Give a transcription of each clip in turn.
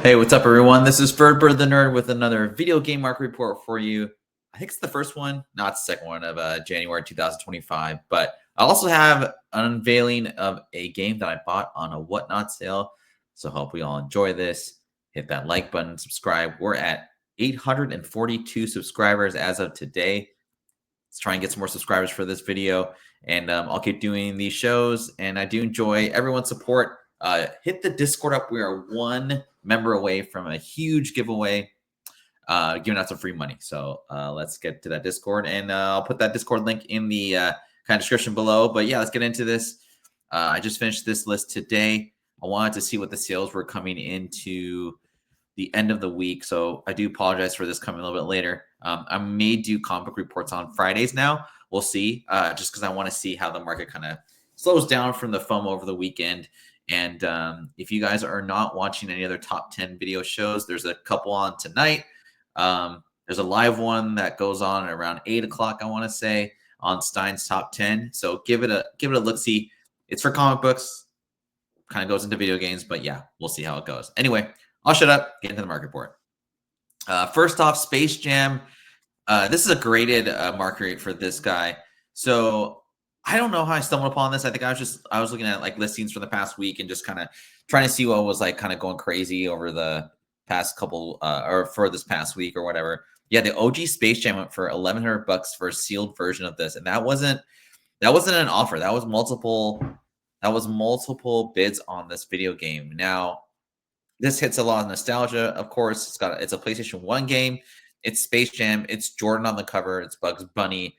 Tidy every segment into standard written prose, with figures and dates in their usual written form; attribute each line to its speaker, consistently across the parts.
Speaker 1: Hey, what's up, everyone? This is Bird the Nerd with another video game market report for you. I think it's the first one, not the second one of January 2025. But I also have an unveiling of a game that I bought on a Whatnot sale. So hope we all enjoy this. Hit that like button, subscribe. We're at 842 subscribers as of today. Let's try and get some more subscribers for this video. And I'll keep doing these shows. And I do enjoy everyone's support. Hit the Discord up. We are one member away from a huge giveaway, giving out some free money. So let's get to that Discord. And I'll put that Discord link in the kind of description below. But yeah, let's get into this. I just finished this list today. I wanted to see what the sales were coming into the end of the week. So I do apologize for this coming a little bit later. I may do comic book reports on Fridays now. We'll see, just because I want to see how the market kind of slows down from the FOMO over the weekend. And if you guys are not watching any other top 10 video shows, there's a couple on tonight. There's a live one that goes on at around 8 o'clock, I want to say, on Stein's Top 10. So give it a look-see. It's for comic books, kind of goes into video games, but yeah, we'll see how it goes. Anyway, I'll shut up, get into the market report. First off, Space Jam. This is a graded market rate for this guy. So I don't know how I stumbled upon this. I think I was looking at like listings for the past week and just kind of trying to see what was like kind of going crazy over the past couple or for this past week or whatever. Yeah, the OG Space Jam went for $1,100 for a sealed version of this, and that wasn't an offer. That was multiple bids on this video game. Now, this hits a lot of nostalgia, of course. It's a PlayStation 1 game. It's Space Jam. It's Jordan on the cover. It's Bugs Bunny.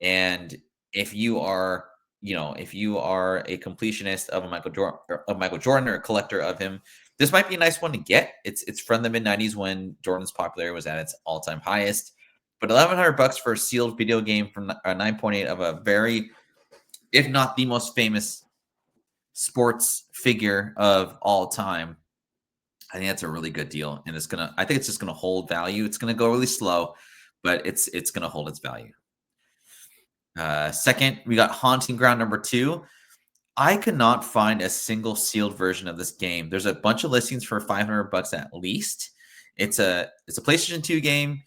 Speaker 1: And if you are a completionist of Michael Jordan or a collector of him, this might be a nice one to get. It's from the mid-90s when Jordan's popularity was at its all-time highest. But $1,100 for a sealed video game from 9.8 of a very, if not the most famous sports figure of all time. I think that's a really good deal, and I think it's just gonna hold value. It's gonna go really slow, but it's gonna hold its value. Second, we got Haunting Ground number 2. I could not find a single sealed version of this game. There's a bunch of listings for $500 at least. It's a PlayStation 2 game.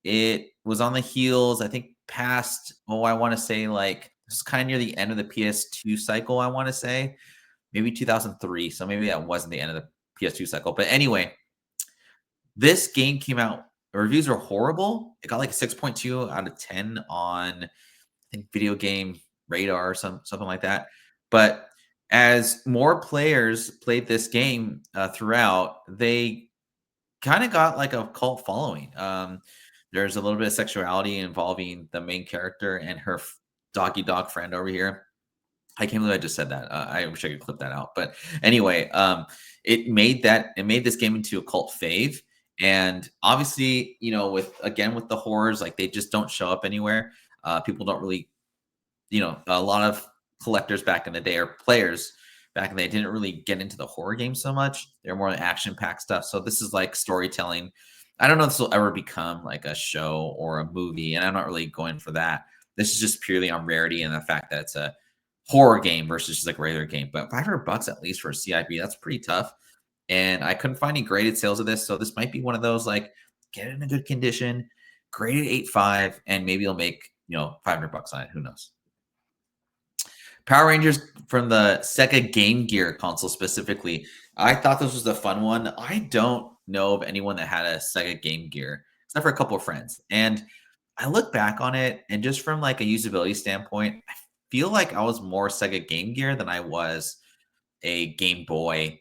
Speaker 1: It was on the heels, I think, past, I want to say like it's kind of near the end of the PS2 cycle, I want to say. Maybe 2003. So maybe that wasn't the end of the PS2 cycle. But anyway, this game came out. Reviews are horrible. It got like a 6.2 out of 10 on, I think, Video Game Radar or something like that. But as more players played this game throughout, they kind of got like a cult following. There's a little bit of sexuality involving the main character and her doggy dog friend over here. I can't believe I just said that. I wish I could clip that out. But anyway, it made this game into a cult fave. And obviously, with the horrors, like they just don't show up anywhere. People don't really, a lot of collectors back in the day or players back in the day didn't really get into the horror game so much. They're more action-packed stuff. So this is like storytelling. I don't know if this will ever become like a show or a movie, and I'm not really going for that. This is just purely on rarity and the fact that it's a horror game versus just like a regular game. But $500 at least for a CIB, that's pretty tough. And I couldn't find any graded sales of this, so this might be one of those like get it in a good condition, graded 8.5, and maybe it'll make $500 on it. Who knows? Power Rangers from the Sega Game Gear console specifically. I thought this was a fun one. I don't know of anyone that had a Sega Game Gear, except for a couple of friends. And I look back on it, and just from like a usability standpoint, I feel like I was more Sega Game Gear than I was a Game Boy.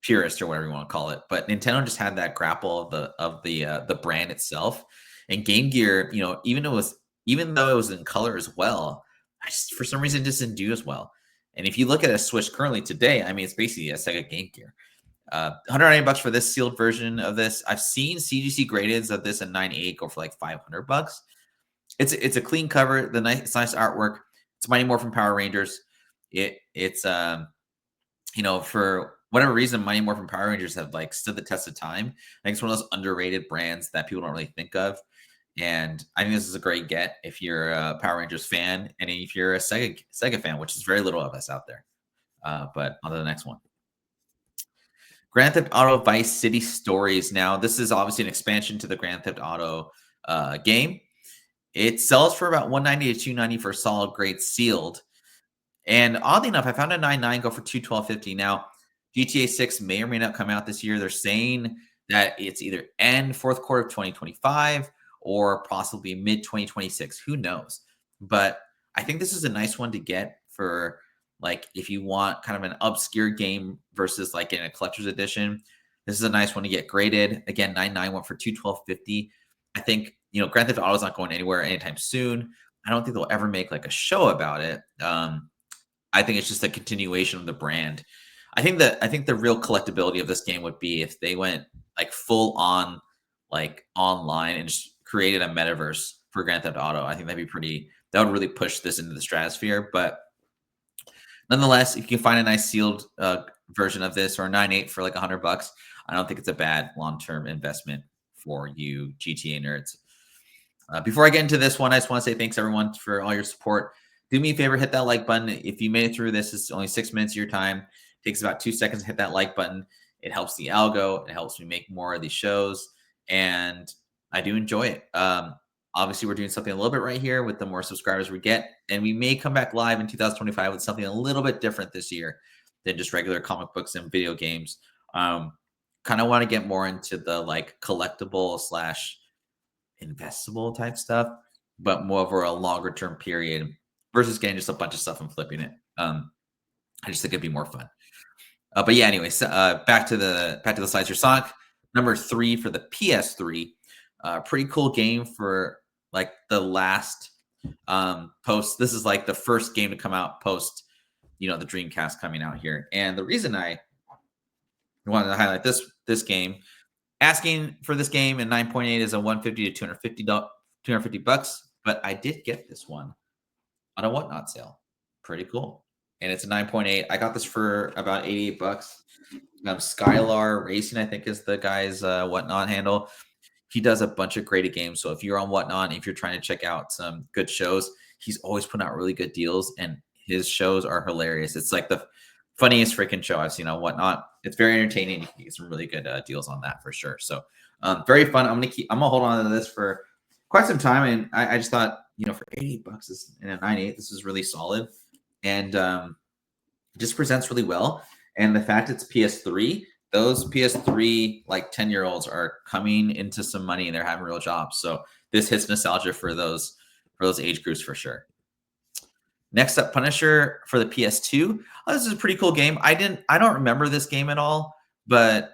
Speaker 1: Purist or whatever you want to call it. But Nintendo just had that grapple of the brand itself. And Game Gear, even though it was in color as well, for some reason, it just didn't do as well. And if you look at a Switch currently today, I mean, it's basically a Sega Game Gear. $190 for this sealed version of this. I've seen CGC gradeds of this in 9.8 go for like $500. It's a clean cover. It's nice artwork. It's Mighty Morphin Power Rangers. It's for whatever reason, Mighty Morphin Power Rangers have like stood the test of time. I think it's one of those underrated brands that people don't really think of. And I think this is a great get if you're a Power Rangers fan and if you're a Sega fan, which is very little of us out there. But on to the next one. Grand Theft Auto Vice City Stories. Now, this is obviously an expansion to the Grand Theft Auto game. It sells for about 190 to 290 for solid grade sealed. And oddly enough, I found a 99 go for 212.50. Now, GTA 6 may or may not come out this year. They're saying that it's either end fourth quarter of 2025 or possibly mid 2026. Who knows? But I think this is a nice one to get for like if you want kind of an obscure game versus like in a collector's edition. This is a nice one to get graded. Again, 99 went for 212.50. I think Grand Theft Auto is not going anywhere anytime soon. I don't think they'll ever make like a show about it. I think it's just a continuation of the brand. I think the real collectability of this game would be if they went like full on like online and just created a metaverse for Grand Theft Auto. I think that would really push this into the stratosphere. But nonetheless, if you can find a nice sealed version of this or a 9.8 for like $100, I don't think it's a bad long-term investment for you GTA nerds. Before I get into this one, I just want to say thanks everyone for all your support. Do me a favor, hit that like button. If you made it through this, it's only 6 minutes of your time. It takes about 2 seconds to hit that like button. It helps the algo. It helps me make more of these shows, and I do enjoy it. Obviously, we're doing something a little bit right here with the more subscribers we get, and we may come back live in 2025 with something a little bit different this year than just regular comic books and video games. Kind of want to get more into the like collectible slash investable type stuff, but more over a longer term period versus getting just a bunch of stuff and flipping it. I just think it'd be more fun. But yeah, anyways, back to the slides here. Sonic number 3 for the PS3. Pretty cool game for like the last post. This is like the first game to come out post, the Dreamcast coming out here. And the reason I wanted to highlight this game, asking for this game in 9.8 is a 150 to $250, but I did get this one on a Whatnot sale. Pretty cool. And it's a 9.8. I got this for about $88. Skylar Racing, I think, is the guy's Whatnot handle. He does a bunch of graded games. So if you're on Whatnot, if you're trying to check out some good shows, he's always putting out really good deals, and his shows are hilarious. It's like the funniest freaking show I've seen on Whatnot. It's very entertaining. You can get some really good deals on that for sure. So very fun. I'm gonna hold on to this for quite some time, and I just thought, for $88 and a 9.8, this is really solid, and just presents really well. And the fact it's PS3, those PS3 like 10-year-olds are coming into some money and they're having real jobs. So this hits nostalgia for those age groups for sure. Next up, Punisher for the PS2. Oh, this is a pretty cool game. I don't remember this game at all, but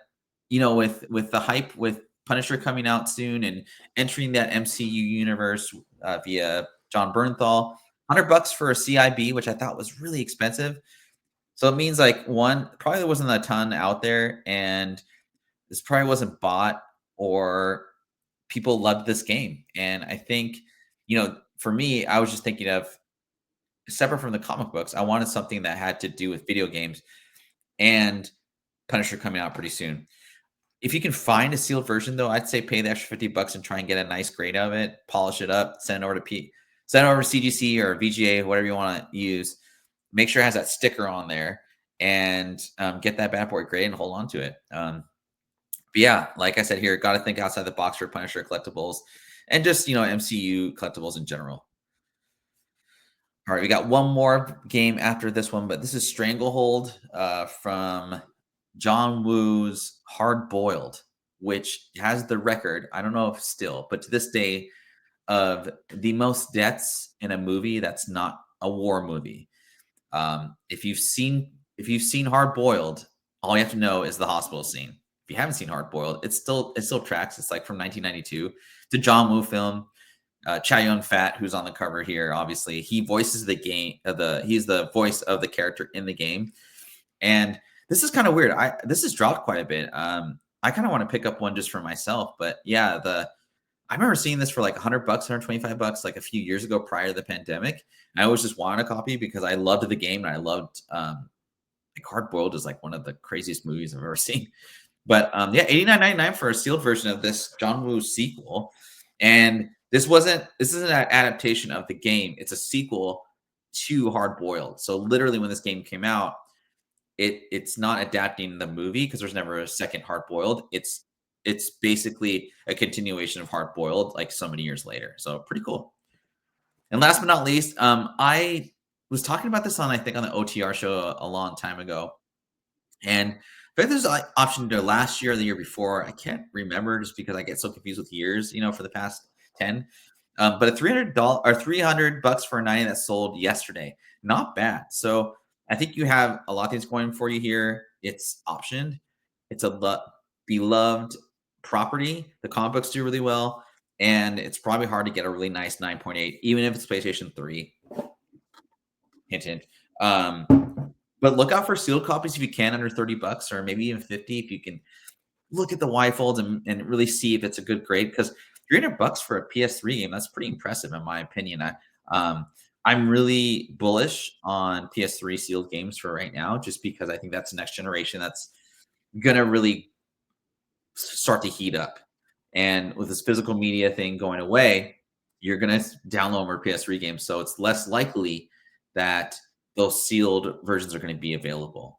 Speaker 1: with the hype with Punisher coming out soon and entering that MCU universe via John Bernthal, $100 for a CIB, which I thought was really expensive. So it means like one, probably there wasn't a ton out there, and this probably wasn't bought or people loved this game. And I think, for me, I was just thinking of separate from the comic books, I wanted something that had to do with video games, and Punisher coming out pretty soon. If you can find a sealed version, though, I'd say pay the extra $50 and try and get a nice grade of it, polish it up, send it over to CGC or VGA, whatever you want to use. Make sure it has that sticker on there, and get that bad boy grade and hold on to it. But yeah, like I said here, got to think outside the box for Punisher collectibles and just, MCU collectibles in general. All right, we got one more game after this one, but this is Stranglehold from John Woo's Hard Boiled, which has the record, I don't know if still, but to this day, of the most deaths in a movie that's not a war movie. If you've seen Hard Boiled, all you have to know is the hospital scene. If you haven't seen Hard Boiled, it still tracks. It's like from 1992. It's a John Woo film. Chow Yun-fat, who's on the cover here, obviously he voices the game. He's the voice of the character in the game, and this is kind of weird. This has dropped quite a bit. I kind of want to pick up one just for myself, but yeah, I remember seeing this for like $100, $125, like a few years ago prior to the pandemic. And I always just wanted a copy because I loved the game, and I loved like Hard Boiled is like one of the craziest movies I've ever seen. But yeah, $89.99 for a sealed version of this John Woo sequel, and this isn't an adaptation of the game. It's a sequel to Hard Boiled. So literally when this game came out, it's not adapting the movie because there's never a second Hard Boiled. It's basically a continuation of Hard Boiled like so many years later. So pretty cool. And last but not least, I was talking about this on I think on the OTR show a long time ago, and I think there's an option to last year or the year before. I can't remember just because I get so confused with years, for the past 10. But a $300 or $300 for a 90 that sold yesterday. Not bad. So I think you have a lot of things going for you here. It's optioned. It's a beloved property. The comic books do really well. And it's probably hard to get a really nice 9.8, even if it's PlayStation 3. Hint, hint. But look out for sealed copies if you can under $30 or maybe even 50 if you can look at the Y folds and really see if it's a good grade because $300 for a PS3 game, that's pretty impressive in my opinion. I'm really bullish on PS3 sealed games for right now, just because I think that's the next generation that's gonna really start to heat up. And with this physical media thing going away, you're gonna download more PS3 games, so it's less likely that those sealed versions are going to be available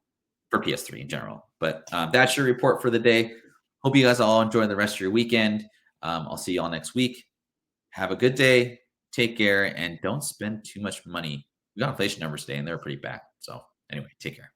Speaker 1: for PS3 in general. But that's your report for the day. Hope you guys all enjoy the rest of your weekend. I'll see you all next week. Have a good day. Take care and don't spend too much money. We got inflation numbers today and they're pretty bad. So anyway, take care.